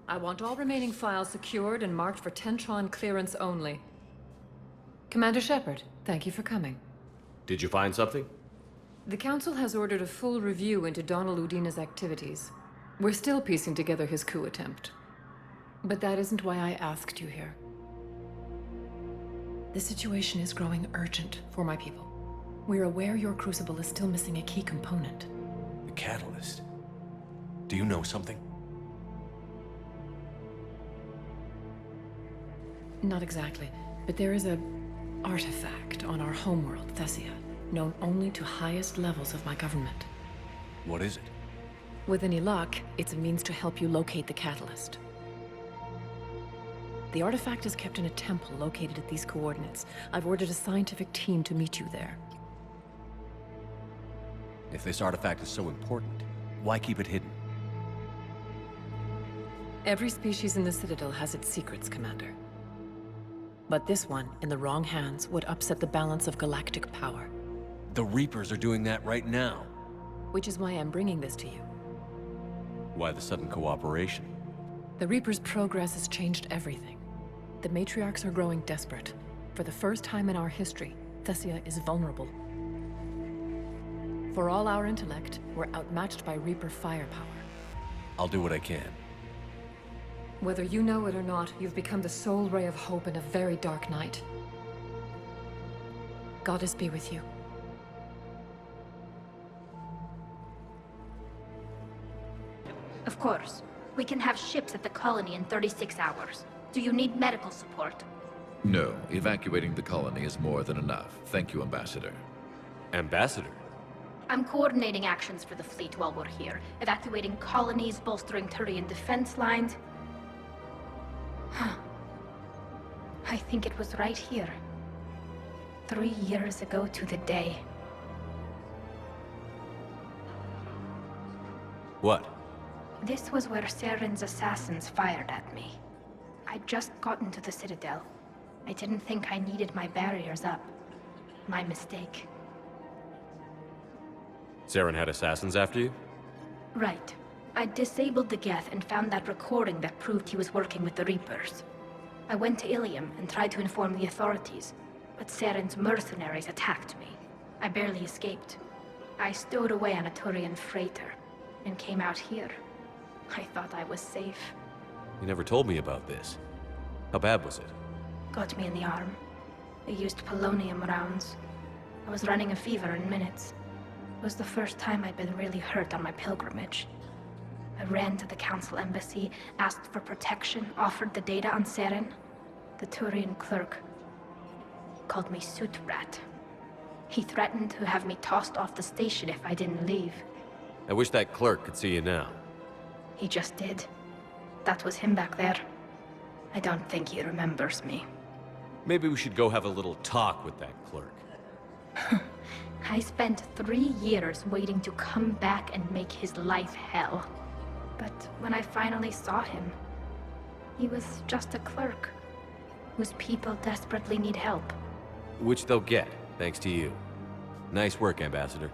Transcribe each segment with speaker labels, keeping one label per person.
Speaker 1: I want all remaining files secured and marked for Tentron clearance only. Commander Shepard, thank you for coming.
Speaker 2: Did you find something?
Speaker 1: The Council has ordered a full review into Donald Udina's activities. We're still piecing together his coup attempt. But that isn't why I asked you here. The situation is growing urgent for my people. We're aware your crucible is still missing a key component.
Speaker 3: The catalyst. Do you know something?
Speaker 1: Not exactly, but there is a artifact on our homeworld, Thessia, known only to highest levels of my government.
Speaker 3: What is it?
Speaker 1: With any luck, it's a means to help you locate the catalyst. The artifact is kept in a temple located at these coordinates. I've ordered a scientific team to meet you there.
Speaker 3: If this artifact is so important, why keep it hidden?
Speaker 1: Every species in the Citadel has its secrets, Commander. But this one, in the wrong hands, would upset the balance of galactic power.
Speaker 3: The Reapers are doing that right now.
Speaker 1: Which is why I'm bringing this to you.
Speaker 3: Why the sudden cooperation?
Speaker 1: The Reapers' progress has changed everything. The matriarchs are growing desperate. For the first time in our history, Thessia is vulnerable. For all our intellect, we're outmatched by Reaper firepower.
Speaker 3: I'll do what I can.
Speaker 1: Whether you know it or not, you've become the sole ray of hope in a very dark night. Goddess be with you.
Speaker 4: Of course. We can have ships at the colony in 36 hours. Do you need medical support?
Speaker 5: No, evacuating the colony is more than enough. Thank you, Ambassador.
Speaker 2: Ambassador?
Speaker 4: I'm coordinating actions for the fleet while we're here. Evacuating colonies, bolstering Turian defense lines. I think it was right here. 3 years ago to the day.
Speaker 2: What?
Speaker 4: This was where Saren's assassins fired at me. I'd just gotten to the Citadel. I didn't think I needed my barriers up. My mistake.
Speaker 2: Saren had assassins after you?
Speaker 4: Right. I disabled the Geth and found that recording that proved he was working with the Reapers. I went to Ilium and tried to inform the authorities, but Saren's mercenaries attacked me. I barely escaped. I stowed away on a Turian freighter and came out here. I thought I was safe.
Speaker 2: You never told me about this. How bad was it?
Speaker 4: Got me in the arm. They used polonium rounds. I was running a fever in minutes. It was the first time I'd been really hurt on my pilgrimage. I ran to the Council embassy, asked for protection, offered the data on Saren. The Turian clerk called me soot rat. He threatened to have me tossed off the station if I didn't leave.
Speaker 2: I wish that clerk could see you now.
Speaker 4: He just did. That was him back there. I don't think he remembers me.
Speaker 2: Maybe we should go have a little talk with that clerk.
Speaker 4: I spent 3 years waiting to come back and make his life hell. But when I finally saw him, he was just a clerk, whose people desperately need help.
Speaker 2: Which they'll get, thanks to you. Nice work, Ambassador.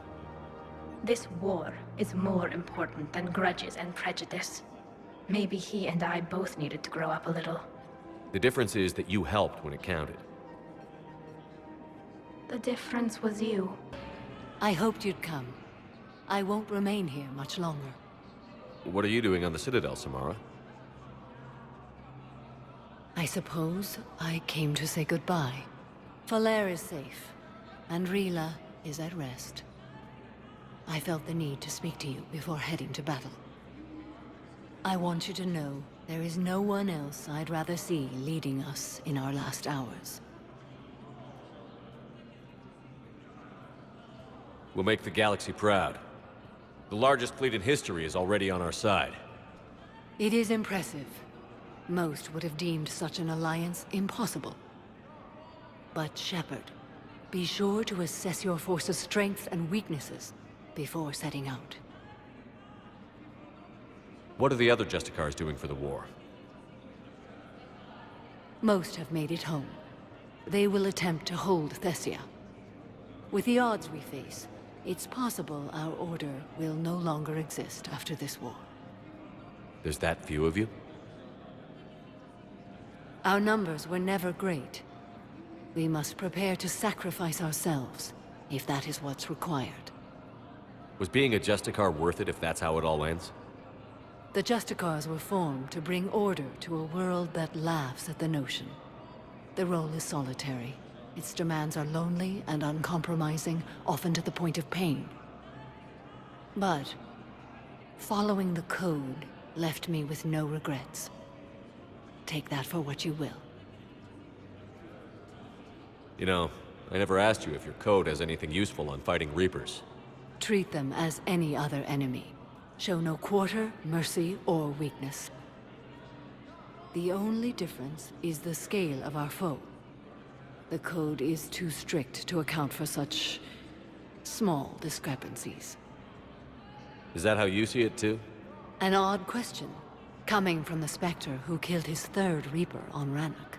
Speaker 4: This war is more important than grudges and prejudice. Maybe he and I both needed to grow up a little.
Speaker 2: The difference is that you helped when it counted.
Speaker 4: The difference was you.
Speaker 6: I hoped you'd come. I won't remain here much longer.
Speaker 2: What are you doing on the Citadel, Samara?
Speaker 6: I suppose I came to say goodbye. Falere is safe, and Rila is at rest. I felt the need to speak to you before heading to battle. I want you to know there is no one else I'd rather see leading us in our last hours.
Speaker 2: We'll make the galaxy proud. The largest fleet in history is already on our side.
Speaker 6: It is impressive. Most would have deemed such an alliance impossible. But Shepard, be sure to assess your force's strengths and weaknesses before setting out.
Speaker 2: What are the other Justicars doing for the war?
Speaker 6: Most have made it home. They will attempt to hold Thessia. With the odds we face, it's possible our order will no longer exist after this war.
Speaker 2: There's that few of you?
Speaker 6: Our numbers were never great. We must prepare to sacrifice ourselves, if that is what's required.
Speaker 2: Was being a Justicar worth it if that's how it all ends?
Speaker 6: The Justicars were formed to bring order to a world that laughs at the notion. The role is solitary. Its demands are lonely and uncompromising, often to the point of pain. But following the code left me with no regrets. Take that for what you will.
Speaker 2: You know, I never asked you if your code has anything useful on fighting Reapers.
Speaker 6: Treat them as any other enemy. Show no quarter, mercy, or weakness. The only difference is the scale of our foe. The code is too strict to account for such small discrepancies.
Speaker 2: Is that how you see it too?
Speaker 6: An odd question, coming from the Spectre who killed his third Reaper on Rannoch.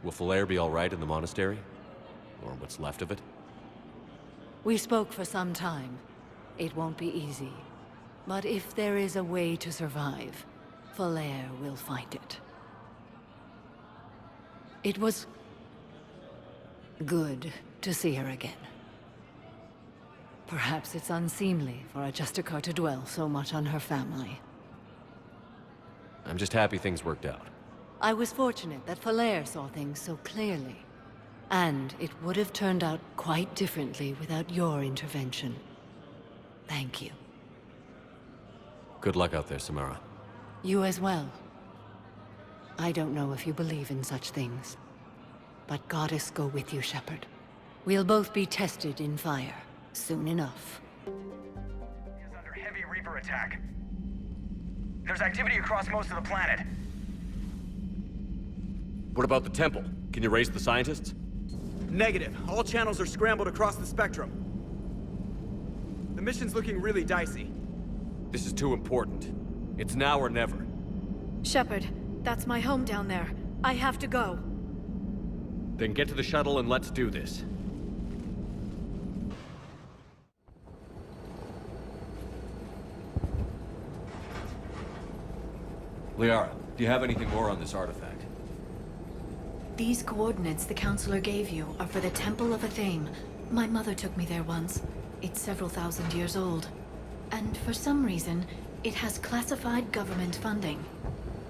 Speaker 2: Will Falair be alright in the monastery? Or what's left of it?
Speaker 6: We spoke for some time. It won't be easy. But if there is a way to survive, Falair will find it. It was good to see her again. Perhaps it's unseemly for a Justicar to dwell so much on her family.
Speaker 2: I'm just happy things worked out.
Speaker 6: I was fortunate that Falair saw things so clearly. And it would have turned out quite differently without your intervention. Thank you.
Speaker 2: Good luck out there, Samara.
Speaker 6: You as well. I don't know if you believe in such things. But Goddess go with you, Shepard. We'll both be tested in fire, soon enough.
Speaker 7: Is under heavy Reaper attack. There's activity across most of the planet.
Speaker 2: What about the temple? Can you raise the scientists?
Speaker 7: Negative. All channels are scrambled across the spectrum. The mission's looking really dicey.
Speaker 2: This is too important. It's now or never.
Speaker 8: Shepard, that's my home down there. I have to go.
Speaker 2: Then get to the shuttle and let's do this. Liara, do you have anything more on this artifact?
Speaker 8: These coordinates the Counselor gave you are for the Temple of Athame. My mother took me there once. It's several thousand years old. And for some reason, it has classified government funding.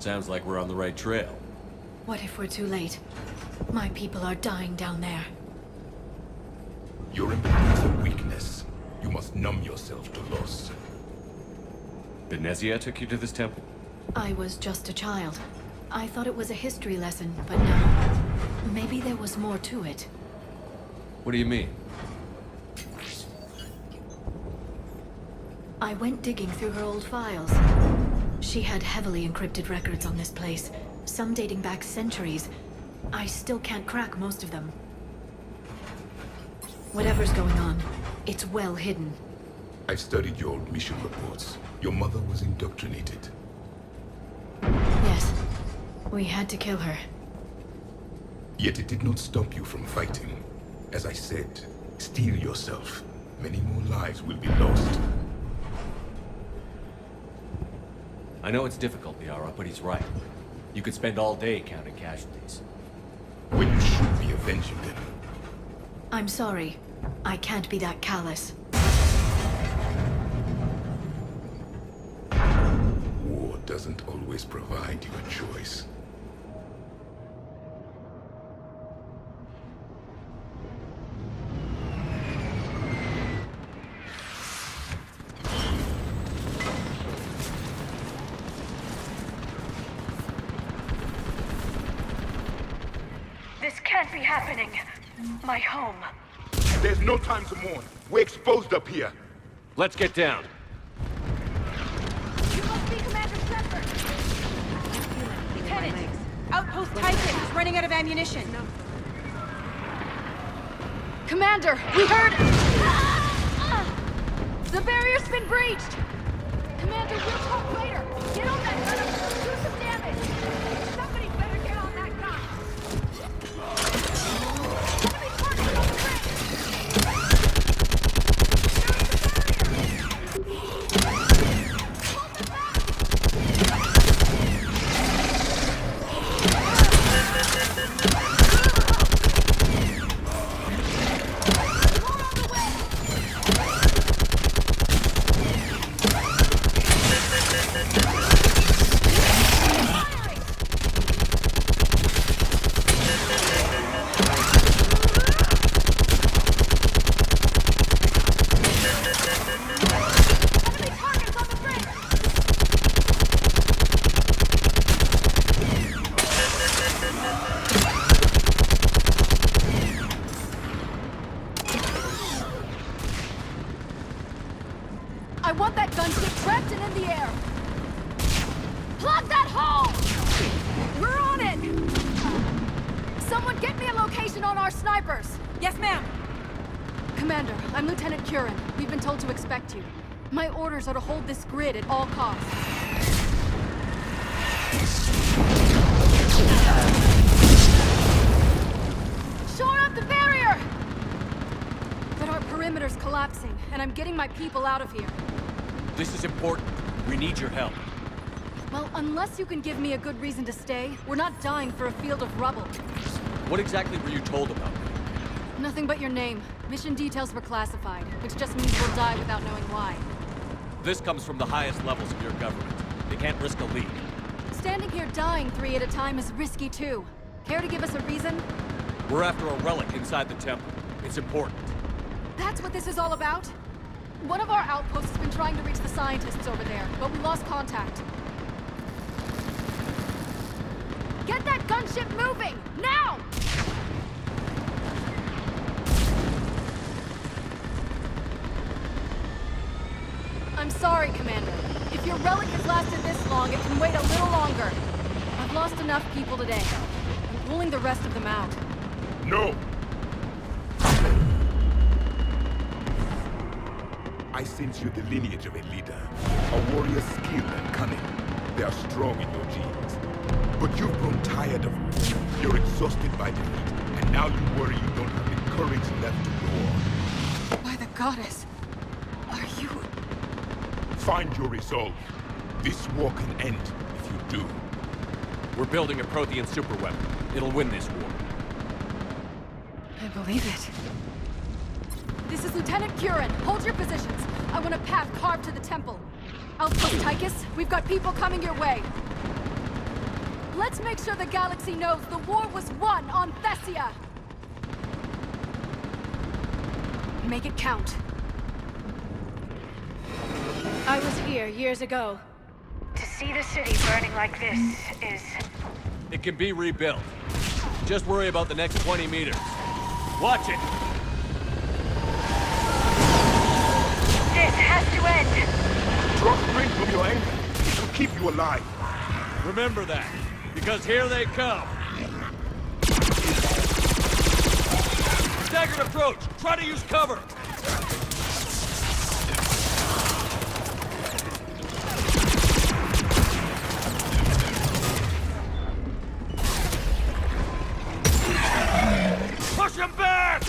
Speaker 2: Sounds like we're on the right trail.
Speaker 8: What if we're too late? My people are dying down there.
Speaker 9: Your imbalance of weakness. You must numb yourself to loss.
Speaker 2: Thessia took you to this temple?
Speaker 8: I was just a child. I thought it was a history lesson, but now... maybe there was more to it.
Speaker 2: What do you mean?
Speaker 8: I went digging through her old files. She had heavily encrypted records on this place, some dating back centuries. I still can't crack most of them. Whatever's going on, it's well hidden.
Speaker 9: I've studied your old mission reports. Your mother was indoctrinated.
Speaker 8: Yes, we had to kill her.
Speaker 9: Yet it did not stop you from fighting. As I said, steel yourself. Many more lives will be lost.
Speaker 2: I know it's difficult, Liara, but he's right. You could spend all day counting casualties.
Speaker 9: When you should be avenging them.
Speaker 8: I'm sorry. I can't be that callous.
Speaker 9: War doesn't always provide you a choice.
Speaker 8: This can't be happening. My home.
Speaker 9: There's no time to mourn. We're exposed up here.
Speaker 2: Let's get down.
Speaker 10: You must be Commander Shepard! Lieutenant! Outpost Titan is running out of ammunition. Commander, we heard... The barrier's been breached! Commander, we'll talk later! Get on that gunner! Do some damage! Somebody better get on that gun! Enemy target on the bridge! There's the barrier! Hold them back! I want that gunship trapped and in the air! Plug that hole! We're on it! Someone get me a location on our snipers! Yes, ma'am! Commander, I'm Lieutenant Curran. We've been told to expect you. My orders are to hold this grid at all costs. Shore up the barrier! But our perimeter's collapsing, and I'm getting my people out of here.
Speaker 2: This is important. We need your help.
Speaker 10: Well, unless you can give me a good reason to stay, we're not dying for a field of rubble.
Speaker 2: What exactly were you told about me?
Speaker 10: Nothing but your name. Mission details were classified, which just means we'll die without knowing why.
Speaker 2: This comes from the highest levels of your government. They can't risk a leak.
Speaker 10: Standing here dying 3 at a time is risky too. Care to give us a reason?
Speaker 2: We're after a relic inside the temple. It's important.
Speaker 10: That's what this is all about? One of our outposts has been trying to reach the scientists over there, but we lost contact. Get that gunship moving! Now! I'm sorry, Commander. If your relic has lasted this long, it can wait a little longer. I've lost enough people today. I'm pulling the rest of them out.
Speaker 9: No! I sense you're the lineage of a leader. A warrior's skill and cunning. They are strong in your genes. But you've grown tired of war. You're exhausted by defeat. And now you worry you don't have the courage left to go on.
Speaker 10: By the goddess, are you...
Speaker 9: Find your resolve. This war can end if you do.
Speaker 2: We're building a Prothean superweapon. It'll win this war.
Speaker 10: I believe it. This is Lieutenant Curran. Hold your positions. I want a path carved to the temple. Outpost Tychus, we've got people coming your way. Let's make sure the galaxy knows the war was won on Thessia! Make it count.
Speaker 4: I was here years ago. To see the city burning like this is...
Speaker 2: It can be rebuilt. Just worry about the next 20 meters. Watch it!
Speaker 4: This has to end!
Speaker 9: Drop drink from your anger. It will keep you alive.
Speaker 2: Remember that, because here they come. Staggered approach! Try to use cover! Push him back!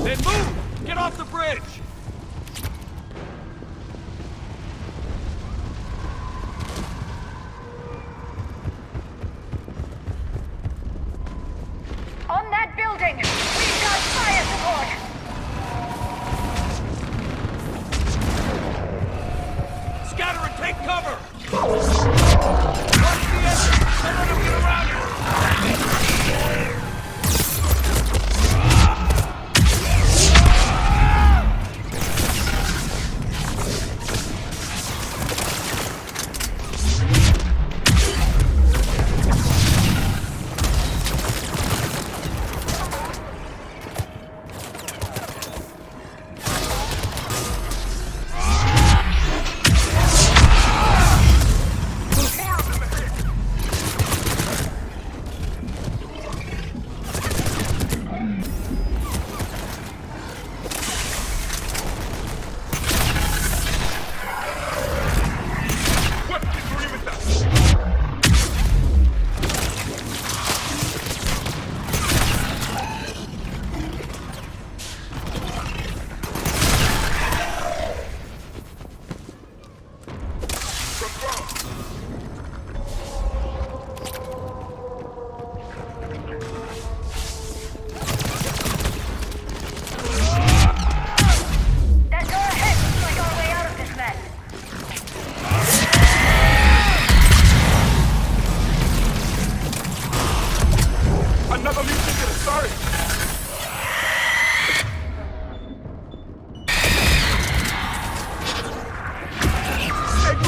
Speaker 2: Then move! Get off the bridge!
Speaker 4: On that building! We've got fire support!
Speaker 2: Scatter and take cover! Watch the exit! Don't let them get around you!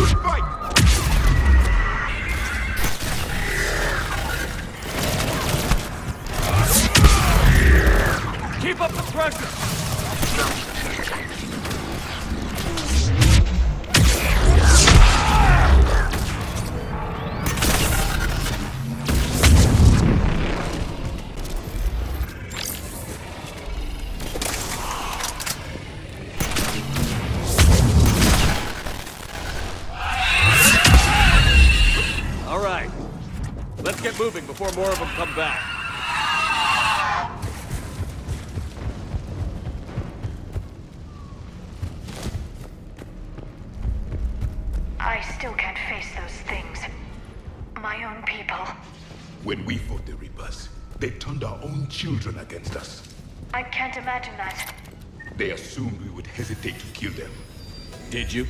Speaker 9: Good fight!
Speaker 2: Keep up the pressure! All right. Let's get moving before more of them come back.
Speaker 11: I still can't face those things. My own people.
Speaker 9: When we fought the Reapers, they turned our own children against us.
Speaker 11: I can't imagine that.
Speaker 9: They assumed we would hesitate to kill them.
Speaker 2: Did you?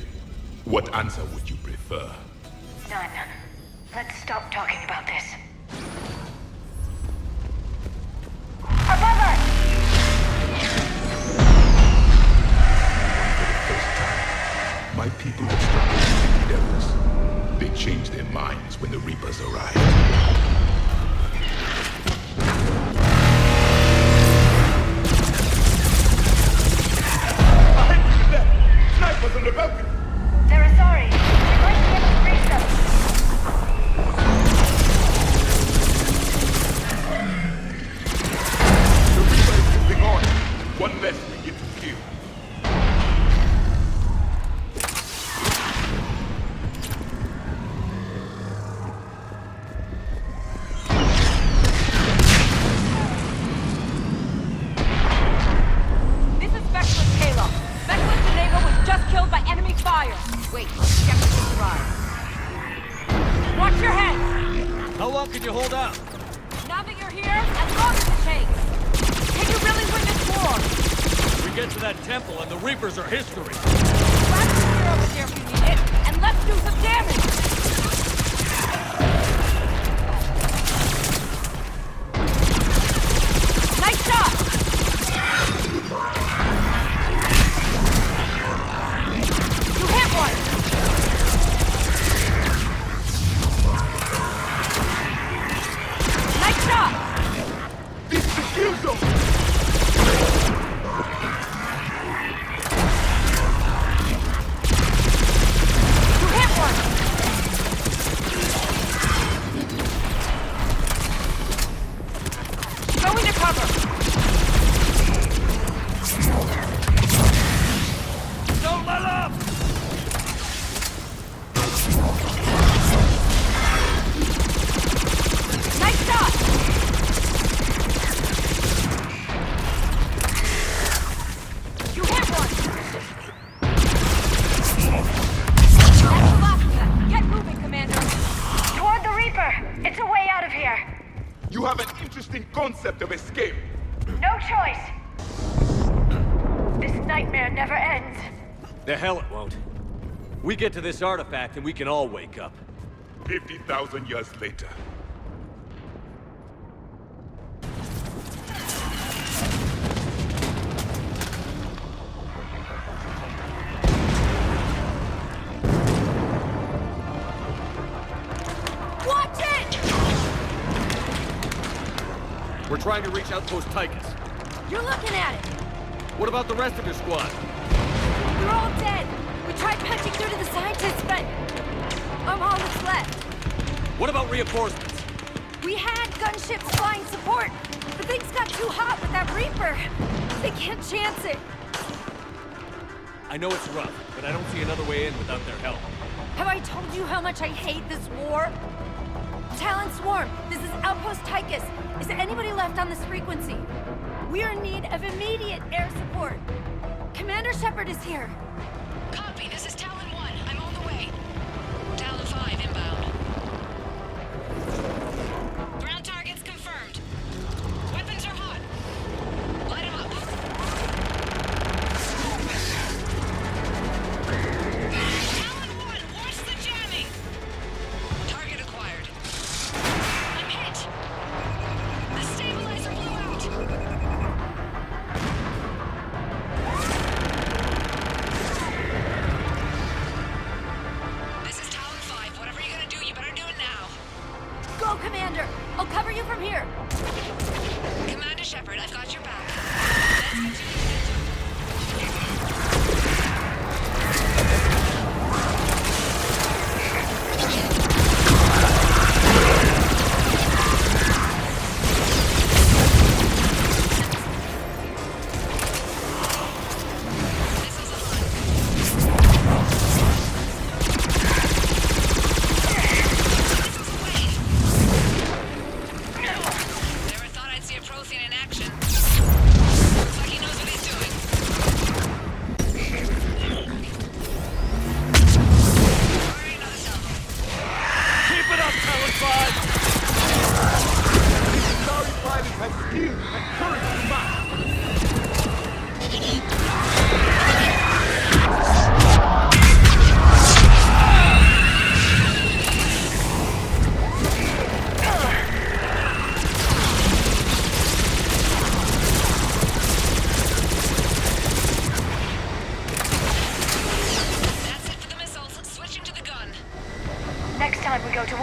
Speaker 9: What answer would you prefer?
Speaker 11: None. Let's stop talking about this. Above us!
Speaker 9: For the first time, my people have stopped believing devils. They changed their minds when the Reapers arrived. Snipers on the balcony!
Speaker 11: They're sorry. We're going to be able to reach them.
Speaker 9: The Reaper is moving on. One less we get to kill.
Speaker 10: This is Specialist Kayla. Specialist Diego was just killed by enemy fire. Wait, check the survive. Watch your head!
Speaker 2: How long can you hold out?
Speaker 10: Now that you're here, as long as it takes. Can you really win this war?
Speaker 2: We get to that temple and the Reapers are history.
Speaker 10: Grab the spear over there if you need it, and let's do some damage! Nice shot! You hit one! Nice shot!
Speaker 9: This is the kill zone!
Speaker 10: You hit one! Go into cover!
Speaker 2: Don't let up!
Speaker 10: Nice shot! You hit one! That's the last of them. Get moving, Commander!
Speaker 11: Toward the Reaper! It's a way out of here!
Speaker 9: You have an interesting concept of escape.
Speaker 11: No choice! This nightmare never ends.
Speaker 2: The hell it won't. We get to this artifact and we can all wake up.
Speaker 9: 50,000 years later.
Speaker 10: Watch it!
Speaker 2: We're trying to reach Outpost Tychus.
Speaker 10: You're looking at it!
Speaker 2: What about the rest of your squad?
Speaker 10: They're all dead! We tried punching through to the scientists, but I'm all that's left.
Speaker 2: What about reinforcements?
Speaker 10: We had gunships flying support, but things got too hot with that Reaper. They can't chance it.
Speaker 2: I know it's rough, but I don't see another way in without their help.
Speaker 10: Have I told you how much I hate this war? Talon Swarm, this is Outpost Tychus. Is there anybody left on this frequency? We are in need of immediate air support. Commander Shepard is here.
Speaker 6: Copy, this is Talon 1. I'm on the way. Talon 5 inbound. Ground targets confirmed. Weapons are hot. Light 'em up. Talon 1, watch the jamming! Target acquired. I'm hit! The stabilizer blew out!
Speaker 10: here.
Speaker 12: Commander Shepard, I've got your back. Let's get to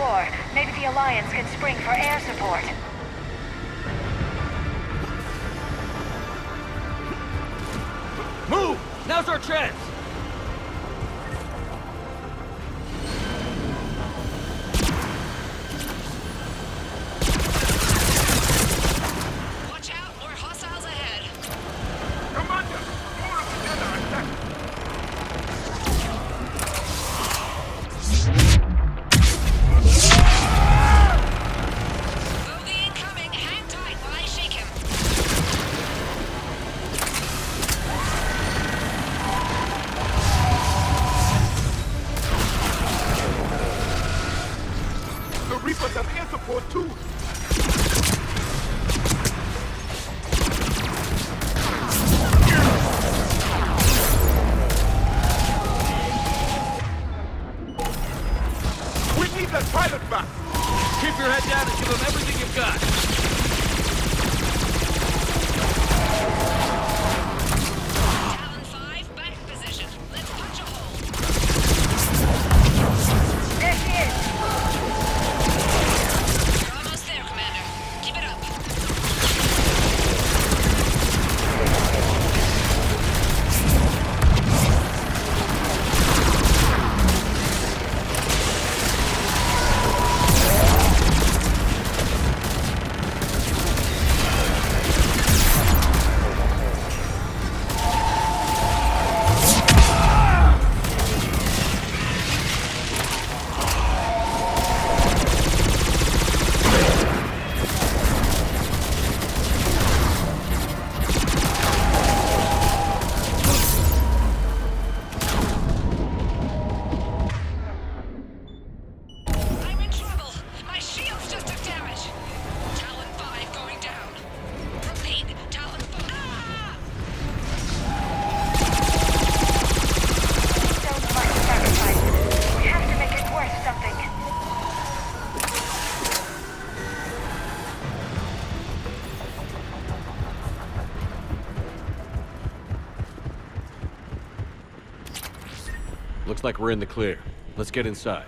Speaker 2: Looks like we're in the clear. Let's get inside.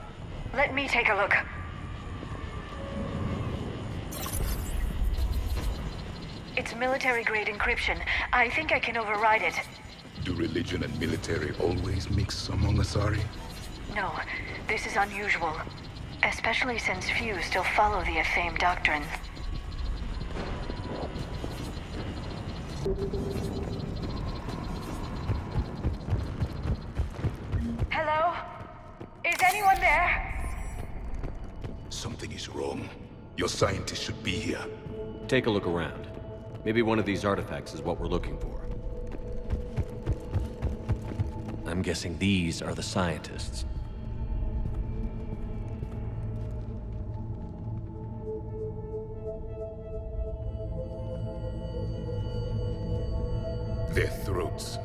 Speaker 11: Let me take a look. It's military-grade encryption. I think I can override it.
Speaker 9: Do religion and military always mix among Asari?
Speaker 11: No, this is unusual. Especially since few still follow the Athame doctrine. Hello? Is anyone there?
Speaker 9: Something is wrong. Your scientists should be here.
Speaker 2: Take a look around. Maybe one of these artifacts is what we're looking for. I'm guessing these are the scientists.
Speaker 9: Their throats.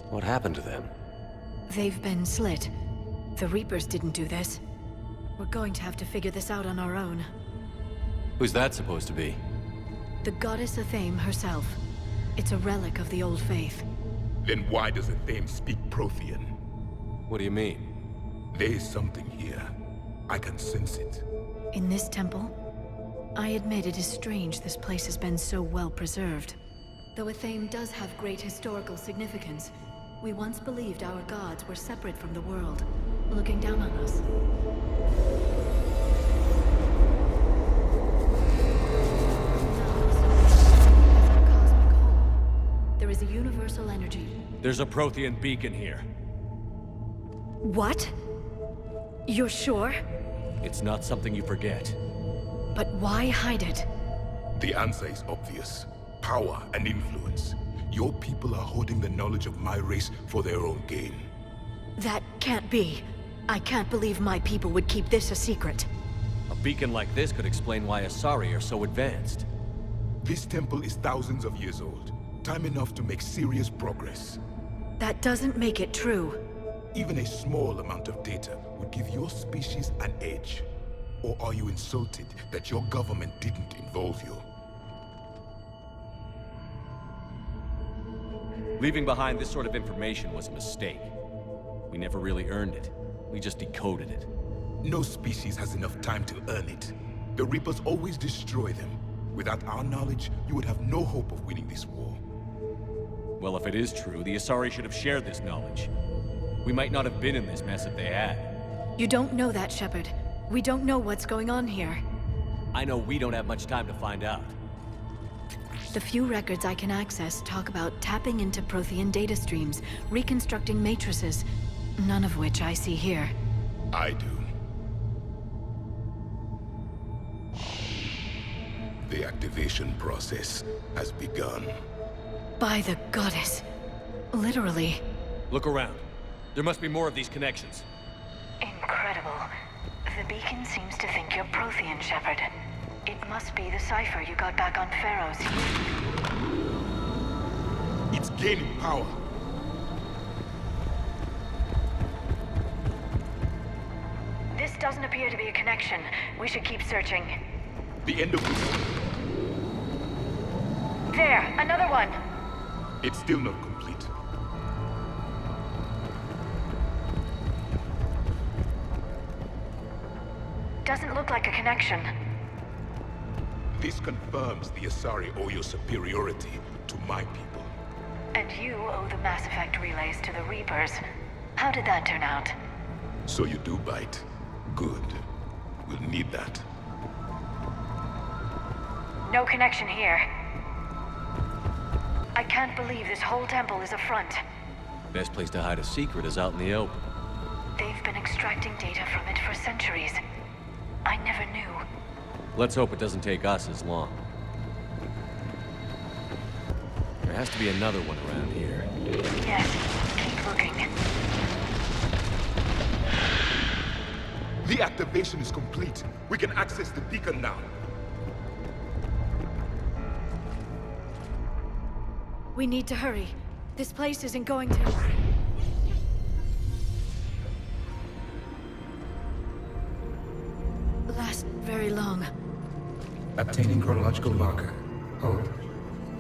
Speaker 2: What happened to them?
Speaker 8: They've been slit. The Reapers didn't do this. We're going to have to figure this out on our own.
Speaker 2: Who's that supposed to be?
Speaker 8: The goddess Athame herself. It's a relic of the old faith.
Speaker 9: Then why does Athame speak Prothean?
Speaker 2: What do you mean?
Speaker 9: There is something here. I can sense it.
Speaker 8: In this temple? I admit it is strange this place has been so well preserved. Though Athame does have great historical significance, we once believed our gods were separate from the world, looking down on us. There is a universal energy.
Speaker 2: There's a Prothean beacon here.
Speaker 8: What? You're sure?
Speaker 2: It's not something you forget.
Speaker 8: But why hide it?
Speaker 9: The answer is obvious. Power and influence. Your people are hoarding the knowledge of my race for their own gain.
Speaker 8: That can't be. I can't believe my people would keep this a secret.
Speaker 2: A beacon like this could explain why Asari are so advanced.
Speaker 9: This temple is thousands of years old. Time enough to make serious progress.
Speaker 8: That doesn't make it true.
Speaker 9: Even a small amount of data would give your species an edge. Or are you insulted that your government didn't involve you?
Speaker 2: Leaving behind this sort of information was a mistake. We never really earned it. We just decoded it.
Speaker 9: No species has enough time to earn it. The Reapers always destroy them. Without our knowledge, you would have no hope of winning this war.
Speaker 2: Well, if it is true, the Asari should have shared this knowledge. We might not have been in this mess if they had.
Speaker 8: You don't know that, Shepard. We don't know what's going on here.
Speaker 2: I know we don't have much time to find out.
Speaker 8: The few records I can access talk about tapping into Prothean data streams, reconstructing matrices, none of which I see here.
Speaker 9: I do. The activation process has begun.
Speaker 8: By the goddess. Literally.
Speaker 2: Look around. There must be more of these connections.
Speaker 11: Incredible. The beacon seems to think you're Prothean, Shepard. It must be the cipher you got back on Pharaoh's.
Speaker 9: It's gaining power.
Speaker 11: This doesn't appear to be a connection. We should keep searching.
Speaker 9: The end of this.
Speaker 11: There, another one.
Speaker 9: It's still not complete.
Speaker 11: Doesn't look like a connection.
Speaker 9: This confirms the Asari owe your superiority to my people.
Speaker 11: And you owe the Mass Effect relays to the Reapers. How did that turn out?
Speaker 9: So you do bite. Good. We'll need that.
Speaker 11: No connection here. I can't believe this whole temple is a front.
Speaker 2: Best place to hide a secret is out in the open.
Speaker 11: They've been extracting data from it for centuries. I never knew.
Speaker 2: Let's hope it doesn't take us as long. There has to be another one around here.
Speaker 11: Yes, keep looking.
Speaker 9: The activation is complete. We can access the beacon now.
Speaker 8: We need to hurry. This place isn't going to... last very long.
Speaker 13: Obtaining chronological marker. Hold.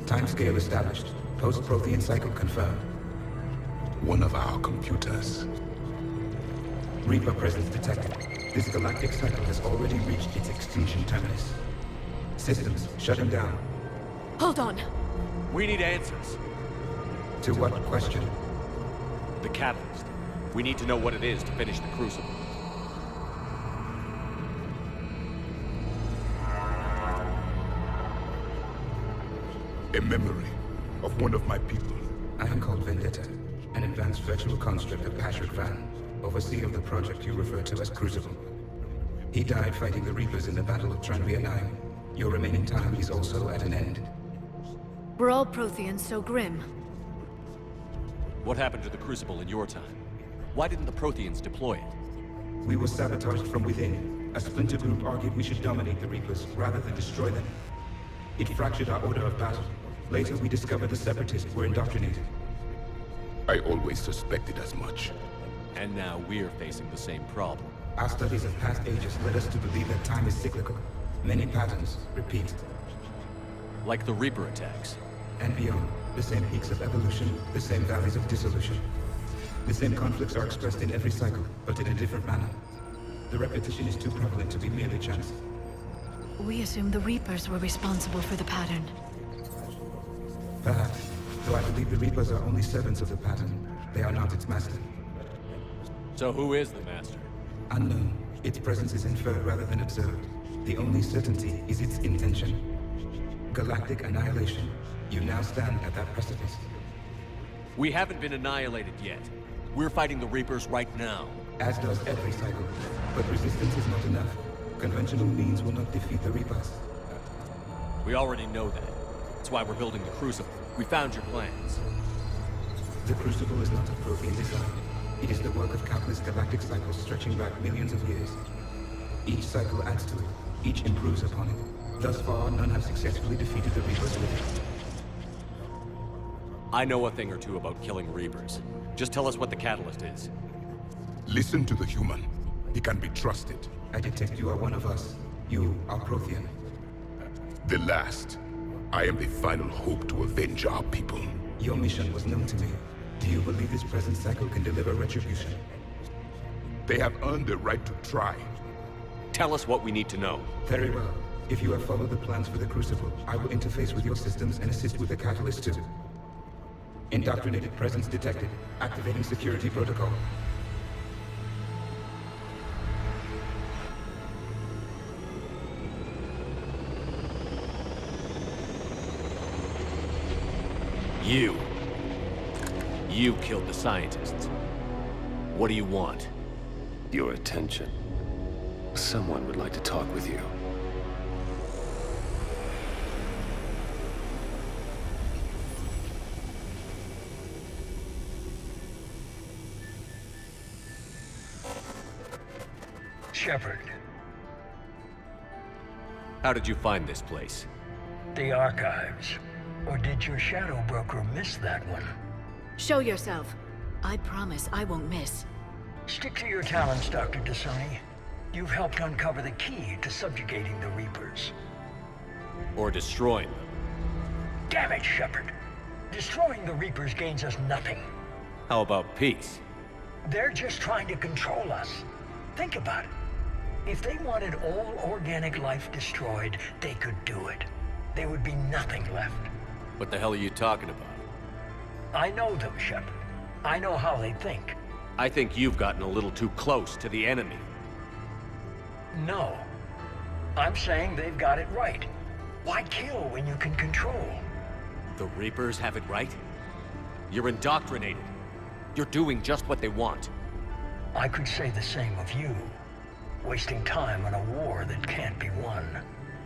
Speaker 13: Timescale established. Post-Prothean cycle confirmed.
Speaker 9: One of our computers.
Speaker 13: Reaper presence detected. This galactic cycle has already reached its extinction terminus. Systems shutting down.
Speaker 8: Hold on.
Speaker 2: We need answers.
Speaker 13: To what question?
Speaker 2: The catalyst. We need to know what it is to finish the Crucible.
Speaker 9: A memory of one of my people.
Speaker 13: I am called Vendetta, an advanced virtual construct of Patrick Van, overseer of the project you refer to as Crucible. He died fighting the Reapers in the Battle of Tranvia 9. Your remaining time is also at an end.
Speaker 8: We're all Protheans so grim.
Speaker 2: What happened to the Crucible in your time? Why didn't the Protheans deploy it?
Speaker 13: We were sabotaged from within. A splinter group argued we should dominate the Reapers rather than destroy them. It fractured our order of battle. Later, we discovered the Separatists were indoctrinated.
Speaker 9: I always suspected as much.
Speaker 2: And now we're facing the same problem.
Speaker 13: Our studies of past ages led us to believe that time is cyclical. Many patterns repeat.
Speaker 2: Like the Reaper attacks.
Speaker 13: And beyond, the same peaks of evolution, the same valleys of dissolution. The same conflicts are expressed in every cycle, but in a different manner. The repetition is too prevalent to be merely chance.
Speaker 8: We assumed the Reapers were responsible for the pattern.
Speaker 13: Perhaps, though I believe the Reapers are only servants of the pattern. They are not its master.
Speaker 2: So who is the master?
Speaker 13: Unknown. Its presence is inferred rather than observed. The only certainty is its intention. Galactic annihilation. You now stand at that precipice.
Speaker 2: We haven't been annihilated yet. We're fighting the Reapers right now.
Speaker 13: As does every cycle. But resistance is not enough. Conventional means will not defeat the Reapers.
Speaker 2: We already know that. That's why we're building the Crucible. We found your plans.
Speaker 13: The Crucible is not a Prothean design. It is the work of countless galactic cycles stretching back millions of years. Each cycle adds to it. Each improves upon it. Thus far, none have successfully defeated the Reapers with it.
Speaker 2: I know a thing or two about killing Reapers. Just tell us what the catalyst is.
Speaker 9: Listen to the human. He can be trusted.
Speaker 13: I detect you are one of us. You are Prothean.
Speaker 9: The last. I am the final hope to avenge our people.
Speaker 13: Your mission was known to me. Do you believe this present cycle can deliver retribution?
Speaker 9: They have earned the right to try.
Speaker 2: Tell us what we need to know.
Speaker 13: Very well. If you have followed the plans for the Crucible, I will interface with your systems and assist with the catalyst too. Indoctrinated presence detected. Activating security protocol.
Speaker 2: You killed the scientists. What do you want?
Speaker 14: Your attention. Someone would like to talk with you.
Speaker 15: Shepard.
Speaker 2: How did you find this place?
Speaker 15: The archives. Or did your shadow broker miss that one?
Speaker 8: Show yourself. I promise I won't miss.
Speaker 15: Stick to your talents, Dr. Thessia. You've helped uncover the key to subjugating the Reapers.
Speaker 2: Or destroying them.
Speaker 15: Damn it, Shepard. Destroying the Reapers gains us nothing.
Speaker 2: How about peace?
Speaker 15: They're just trying to control us. Think about it. If they wanted all organic life destroyed, they could do it. There would be nothing left.
Speaker 2: What the hell are you talking about?
Speaker 15: I know them, Shepard. I know how they think.
Speaker 2: I think you've gotten a little too close to the enemy.
Speaker 15: No. I'm saying they've got it right. Why kill when you can control?
Speaker 2: The Reapers have it right? You're indoctrinated. You're doing just what they want.
Speaker 15: I could say the same of you. Wasting time on a war that can't be won.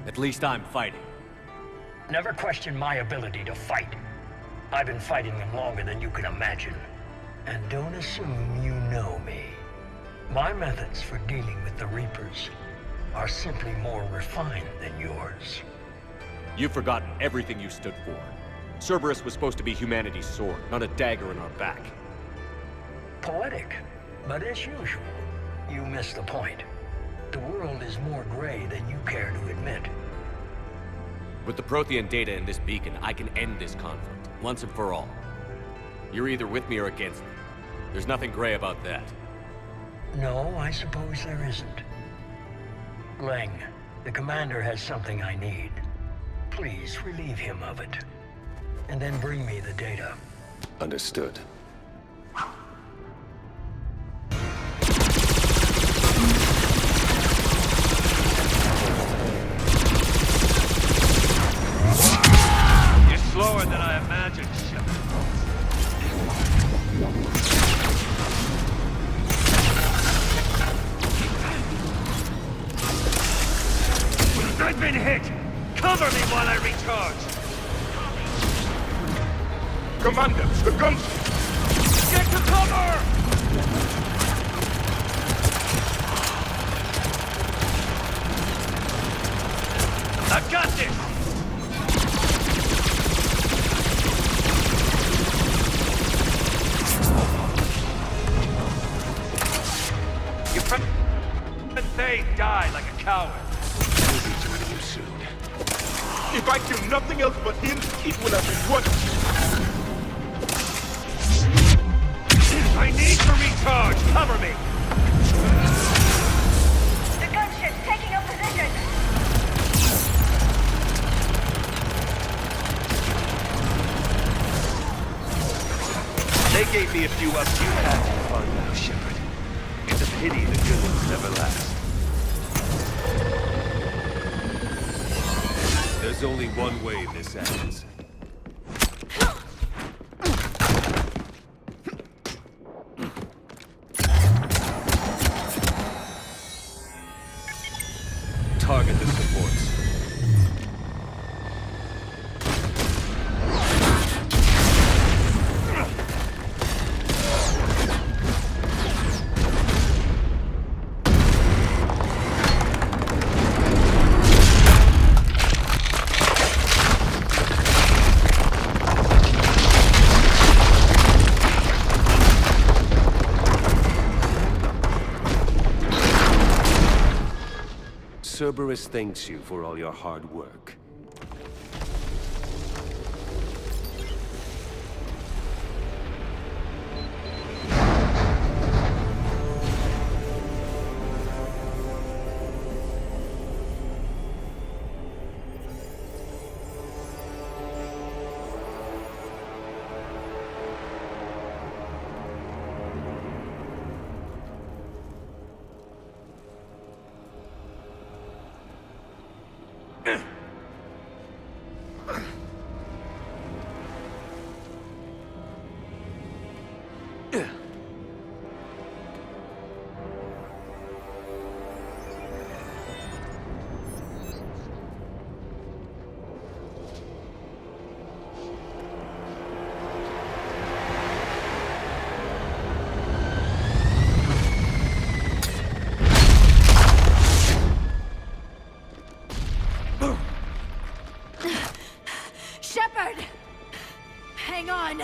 Speaker 2: At least I'm fighting.
Speaker 15: Never question my ability to fight. I've been fighting them longer than you can imagine. And don't assume you know me. My methods for dealing with the Reapers are simply more refined than yours.
Speaker 2: You've forgotten everything you stood for. Cerberus was supposed to be humanity's sword, not a dagger in our back.
Speaker 15: Poetic, but as usual, you missed the point. The world is more gray than you care to admit.
Speaker 2: With the Prothean data in this beacon, I can end this conflict, once and for all. You're either with me or against me. There's nothing gray about that.
Speaker 15: No, I suppose there isn't. Leng, the commander has something I need. Please relieve him of it. And then bring me the data.
Speaker 14: Understood.
Speaker 16: Slower than I imagined, Shepard. I've been hit! Cover me while I recharge!
Speaker 9: Commander, the guns!
Speaker 16: Get to cover! I've got this! They die like a coward.
Speaker 14: We'll be joining you soon.
Speaker 9: If I kill nothing else but him, it will have been worth it.
Speaker 16: I need to recharge. Cover me.
Speaker 11: The gunship's taking up position.
Speaker 16: see a few up to you having fun now, Shepard. It's a pity the good ones never last.
Speaker 14: There's only one way this ends. Target the supports. Cerberus thanks you for all your hard work.
Speaker 10: Shepard! Hang on!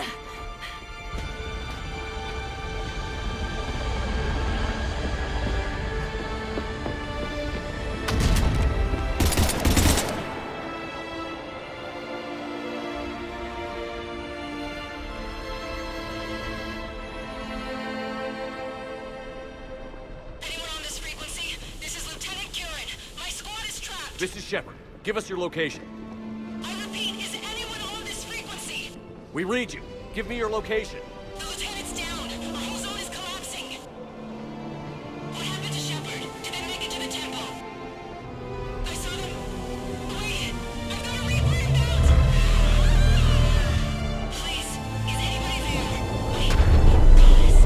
Speaker 2: This is Shepard. Give us your location.
Speaker 12: I repeat, is anyone on this frequency?
Speaker 2: We read you. Give me your location.
Speaker 12: The lieutenant's down. Our whole zone is collapsing. What happened to Shepard? Did they make it to the temple? I saw them. Wait, I've got a Reaper inbound. Please, is anybody there? Wait, guys,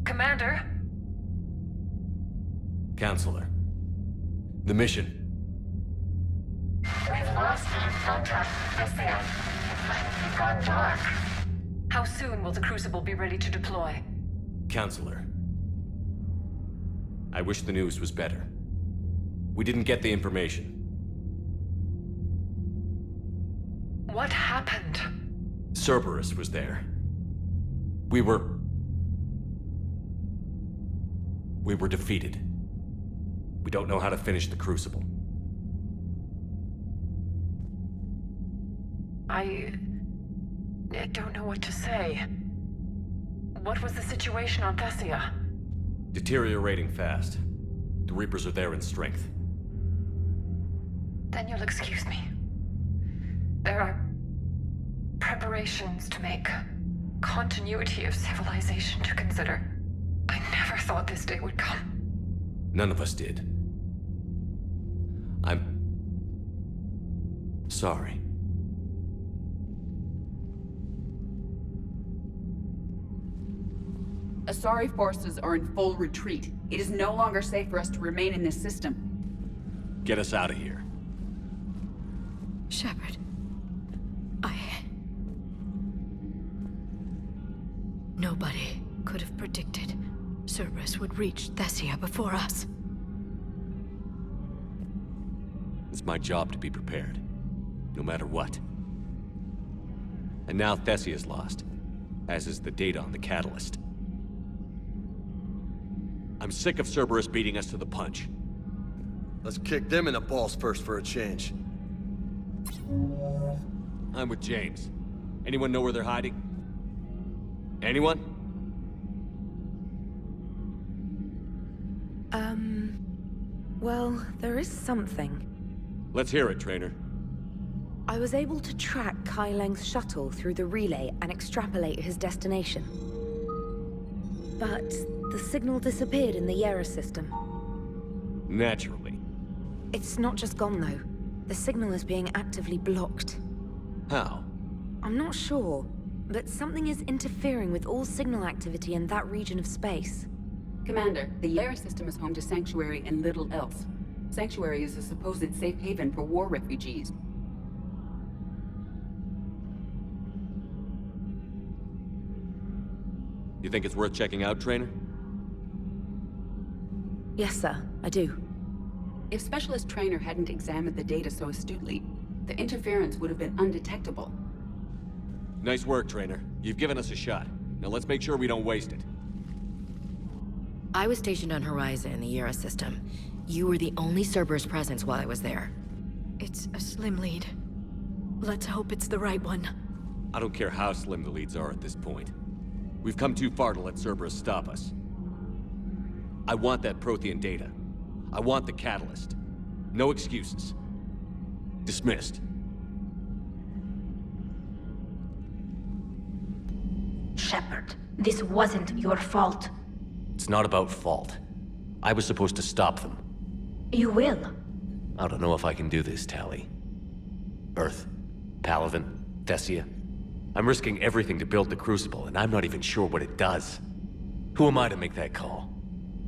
Speaker 1: Commander?
Speaker 2: Counselor. The mission.
Speaker 17: We've lost contact with Thessia. It's gone dark.
Speaker 1: How soon will the Crucible be ready to deploy?
Speaker 2: Counselor. I wish the news was better. We didn't get the information.
Speaker 1: What happened?
Speaker 2: Cerberus was there. We were defeated. We don't know how to finish the Crucible.
Speaker 1: I don't know what to say. What was the situation on Thessia?
Speaker 2: Deteriorating fast. The Reapers are there in strength.
Speaker 1: Then you'll excuse me. There are preparations to make, continuity of civilization to consider. I never thought this day would come.
Speaker 2: None of us did. I'm sorry.
Speaker 18: Asari forces are in full retreat. It is no longer safe for us to remain in this system.
Speaker 2: Get us out of here.
Speaker 8: Shepard. Nobody could have predicted Cerberus would reach Thessia before us.
Speaker 2: It's my job to be prepared, no matter what. And now Thessia's lost, as is the data on the catalyst. I'm sick of Cerberus beating us to the punch.
Speaker 19: Let's kick them in the balls first for a change.
Speaker 2: I'm with James. Anyone know where they're hiding? Anyone?
Speaker 20: Well, there is something.
Speaker 2: Let's hear it, Trainer.
Speaker 20: I was able to track Kai Leng's shuttle through the relay and extrapolate his destination. But the signal disappeared in the Yera system.
Speaker 2: Naturally.
Speaker 20: It's not just gone, though. The signal is being actively blocked.
Speaker 2: How?
Speaker 20: I'm not sure, but something is interfering with all signal activity in that region of space.
Speaker 18: Commander, the Yera system is home to Sanctuary and little else. Sanctuary is a supposed safe haven for war refugees.
Speaker 2: You think it's worth checking out, Trainer?
Speaker 20: Yes, sir, I do.
Speaker 18: If Specialist Trainer hadn't examined the data so astutely, the interference would have been undetectable.
Speaker 2: Nice work, Trainer. You've given us a shot. Now let's make sure we don't waste it.
Speaker 21: I was stationed on Horizon in the Yera system. You were the only Cerberus presence while I was there.
Speaker 8: It's a slim lead. Let's hope it's the right one.
Speaker 2: I don't care how slim the leads are at this point. We've come too far to let Cerberus stop us. I want that Prothean data. I want the catalyst. No excuses. Dismissed.
Speaker 4: Shepard, this wasn't your fault.
Speaker 2: It's not about fault. I was supposed to stop them.
Speaker 4: You will.
Speaker 2: I don't know if I can do this, Tali. Earth, Palaven, Thessia. I'm risking everything to build the Crucible, and I'm not even sure what it does. Who am I to make that call?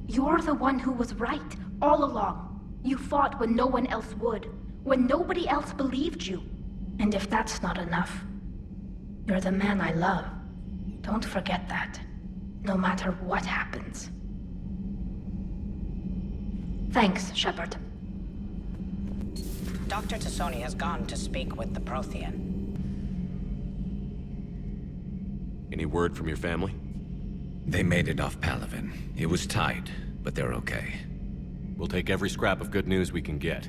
Speaker 4: You're the one who was right, all along. You fought when no one else would, when nobody else believed you. And if that's not enough, you're the man I love. Don't forget that, no matter what happens. Thanks, Shepard.
Speaker 22: Dr. Tassoni has gone to speak with the Prothean.
Speaker 2: Any word from your family?
Speaker 23: They made it off Palaven. It was tight, but they're okay.
Speaker 2: We'll take every scrap of good news we can get.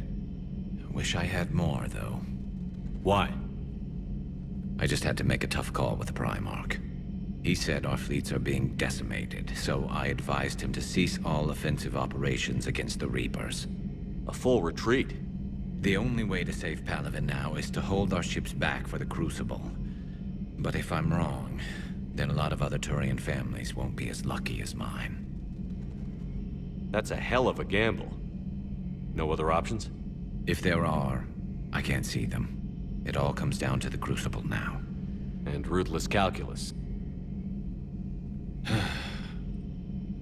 Speaker 23: Wish I had more, though.
Speaker 2: Why?
Speaker 23: I just had to make a tough call with the Primarch. He said our fleets are being decimated, so I advised him to cease all offensive operations against the Reapers.
Speaker 2: A full retreat?
Speaker 23: The only way to save Palaven now is to hold our ships back for the Crucible. But if I'm wrong, then a lot of other Turian families won't be as lucky as mine.
Speaker 2: That's a hell of a gamble. No other options?
Speaker 23: If there are, I can't see them. It all comes down to the Crucible now.
Speaker 2: And ruthless calculus.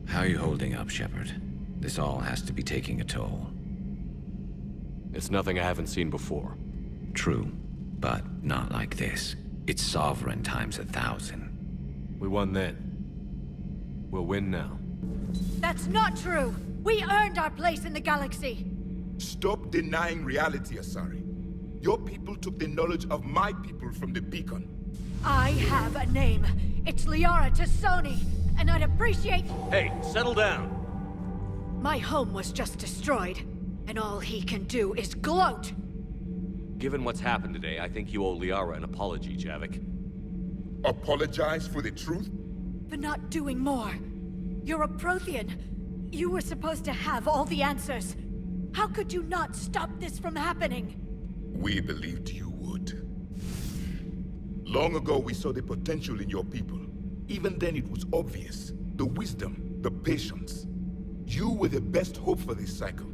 Speaker 23: How are you holding up, Shepard? This all has to be taking a toll.
Speaker 2: It's nothing I haven't seen before.
Speaker 23: True, but not like this. It's Sovereign times 1,000.
Speaker 2: We won then. We'll win now.
Speaker 10: That's not true! We earned our place in the galaxy!
Speaker 9: Stop denying reality, Asari. Your people took the knowledge of my people from the beacon.
Speaker 10: I have a name. It's Liara Tassoni, and I'd appreciate...
Speaker 2: Hey, settle down!
Speaker 10: My home was just destroyed, and all he can do is gloat!
Speaker 2: Given what's happened today, I think you owe Liara an apology, Javik.
Speaker 9: Apologize for the truth?
Speaker 10: For not doing more. You're a Prothean. You were supposed to have all the answers. How could you not stop this from happening?
Speaker 9: We believed you would. Long ago, we saw the potential in your people. Even then, it was obvious. The wisdom, the patience. You were the best hope for this cycle.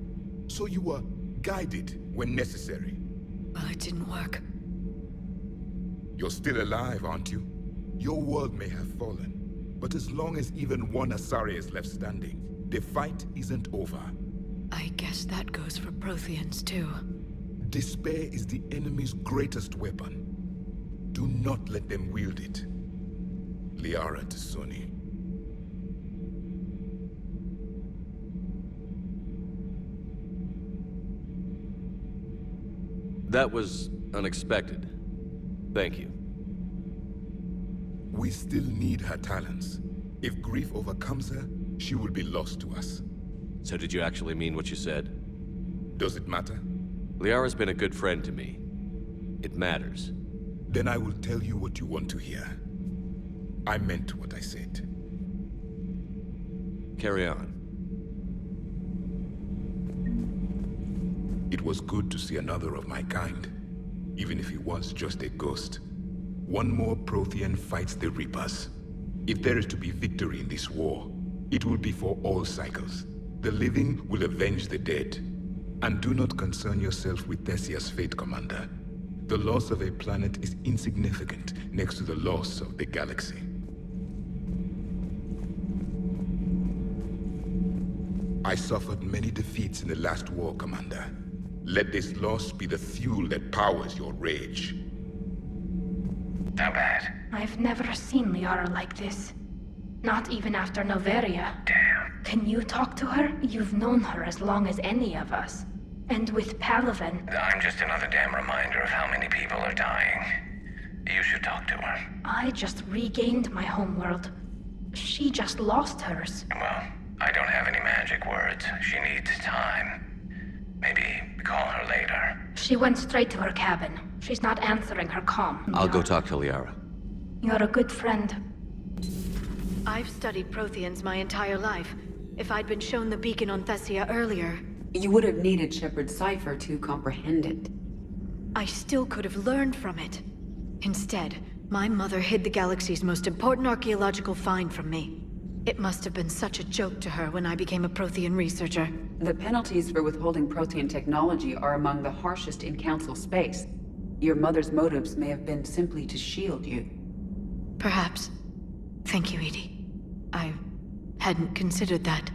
Speaker 9: So you were guided when necessary.
Speaker 8: Well, it didn't work.
Speaker 9: You're still alive, aren't you? Your world may have fallen, but as long as even one Asari is left standing, the fight isn't over.
Speaker 8: I guess that goes for Protheans, too.
Speaker 9: Despair is the enemy's greatest weapon. Do not let them wield it. Liara Tassoni.
Speaker 2: That was unexpected. Thank you.
Speaker 9: We still need her talents. If grief overcomes her, she will be lost to us.
Speaker 2: So did you actually mean what you said?
Speaker 9: Does it matter?
Speaker 2: Liara's been a good friend to me. It matters.
Speaker 9: Then I will tell you what you want to hear. I meant what I said.
Speaker 2: Carry on.
Speaker 9: It was good to see another of my kind, even if he was just a ghost. One more Prothean fights the Reapers. If there is to be victory in this war, it will be for all cycles. The living will avenge the dead. And do not concern yourself with Thessia's fate, Commander. The loss of a planet is insignificant next to the loss of the galaxy. I suffered many defeats in the last war, Commander. Let this loss be the fuel that powers your rage.
Speaker 14: How bad?
Speaker 4: I've never seen Liara like this. Not even after Noveria.
Speaker 14: Damn.
Speaker 4: Can you talk to her? You've known her as long as any of us. And with Palaven...
Speaker 14: I'm just another damn reminder of how many people are dying. You should talk to her.
Speaker 4: I just regained my homeworld. She just lost hers.
Speaker 14: Well, I don't have any magic words. She needs time. Maybe call her later.
Speaker 4: She went straight to her cabin. She's not answering her comm.
Speaker 2: I'll go talk to Liara.
Speaker 4: You're a good friend.
Speaker 8: I've studied Protheans my entire life. If I'd been shown the beacon on Thessia earlier...
Speaker 18: You would have needed Shepard's cipher to comprehend it.
Speaker 8: I still could have learned from it. Instead, my mother hid the galaxy's most important archaeological find from me. It must have been such a joke to her when I became a Prothean researcher.
Speaker 18: The penalties for withholding Prothean technology are among the harshest in Council space. Your mother's motives may have been simply to shield you.
Speaker 8: Perhaps. Thank you, Edie. I hadn't considered that.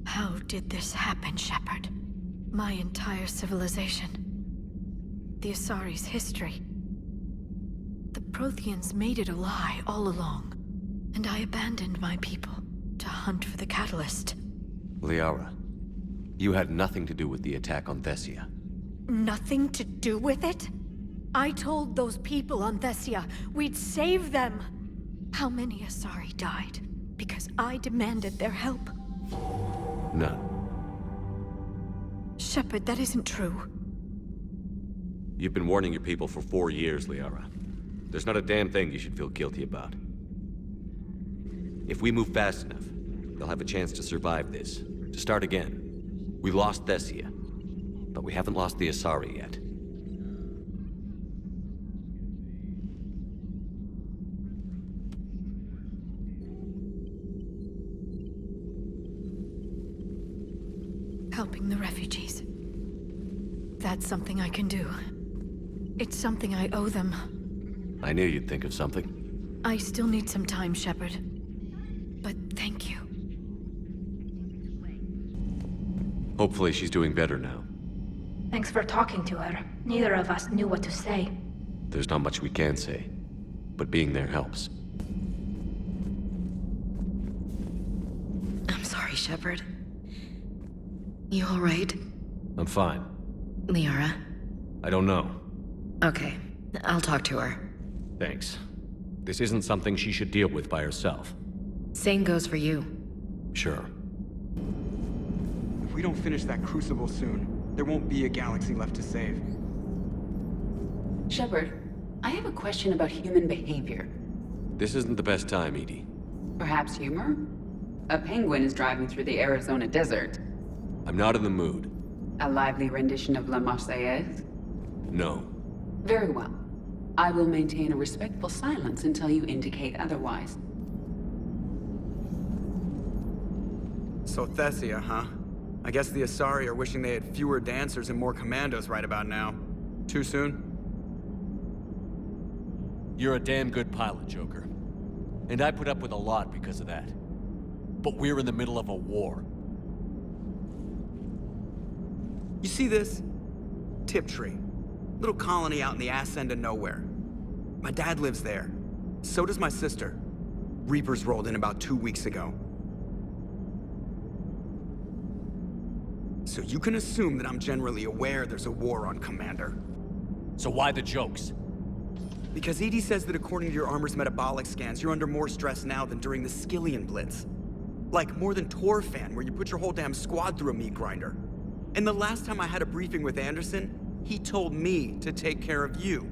Speaker 8: How did this happen, Shepard? My entire civilization. The Asari's history. The Protheans made it a lie all along, and I abandoned my people to hunt for the catalyst.
Speaker 2: Liara, you had nothing to do with the attack on Thessia.
Speaker 8: Nothing to do with it? I told those people on Thessia we'd save them. How many Asari died because I demanded their help?
Speaker 2: None.
Speaker 8: Shepard, that isn't true.
Speaker 2: You've been warning your people for 4 years, Liara. There's not a damn thing you should feel guilty about. If we move fast enough, they'll have a chance to survive this, to start again. We lost Thessia, but we haven't lost the Asari yet.
Speaker 8: Helping the refugees. That's something I can do. It's something I owe them.
Speaker 2: I knew you'd think of something.
Speaker 8: I still need some time, Shepard. But thank you.
Speaker 2: Hopefully she's doing better now.
Speaker 4: Thanks for talking to her. Neither of us knew what to say.
Speaker 2: There's not much we can say, but being there helps.
Speaker 21: I'm sorry, Shepard. You all right?
Speaker 2: I'm fine.
Speaker 21: Liara?
Speaker 2: I don't know.
Speaker 21: Okay, I'll talk to her.
Speaker 2: Thanks. This isn't something she should deal with by herself.
Speaker 21: Same goes for you.
Speaker 2: Sure.
Speaker 3: If we don't finish that crucible soon, there won't be a galaxy left to save.
Speaker 18: Shepard, I have a question about human behavior.
Speaker 2: This isn't the best time, Edie.
Speaker 18: Perhaps humor? A penguin is driving through the Arizona desert.
Speaker 2: I'm not in the mood.
Speaker 18: A lively rendition of La Marseillaise?
Speaker 2: No.
Speaker 18: Very well. I will maintain a respectful silence until you indicate otherwise.
Speaker 3: So Thessia, huh? I guess the Asari are wishing they had fewer dancers and more commandos right about now. Too soon?
Speaker 2: You're a damn good pilot, Joker. And I put up with a lot because of that. But we're in the middle of a war.
Speaker 3: You see this? Tiptree. Little colony out in the ass end of nowhere. My dad lives there. So does my sister. Reapers rolled in about 2 weeks ago. So you can assume that I'm generally aware there's a war on, Commander.
Speaker 2: So why the jokes?
Speaker 3: Because EDI says that according to your armor's metabolic scans, you're under more stress now than during the Skillian Blitz. Like, more than Torfan, where you put your whole damn squad through a meat grinder. And the last time I had a briefing with Anderson, he told me to take care of you.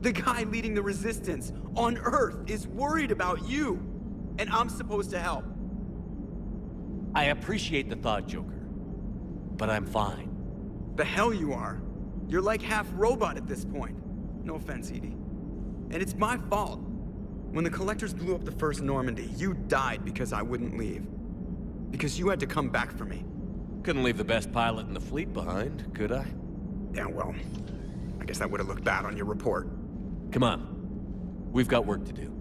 Speaker 3: The guy leading the Resistance on Earth is worried about you, and I'm supposed to help.
Speaker 2: I appreciate the thought, Joker, but I'm fine.
Speaker 3: The hell you are. You're like half robot at this point. No offense, EDI. And it's my fault. When the Collectors blew up the first Normandy, you died because I wouldn't leave. Because you had to come back for me.
Speaker 2: Couldn't leave the best pilot in the fleet behind, could I?
Speaker 3: Yeah, well, I guess that would have looked bad on your report.
Speaker 2: Come on. We've got work to do.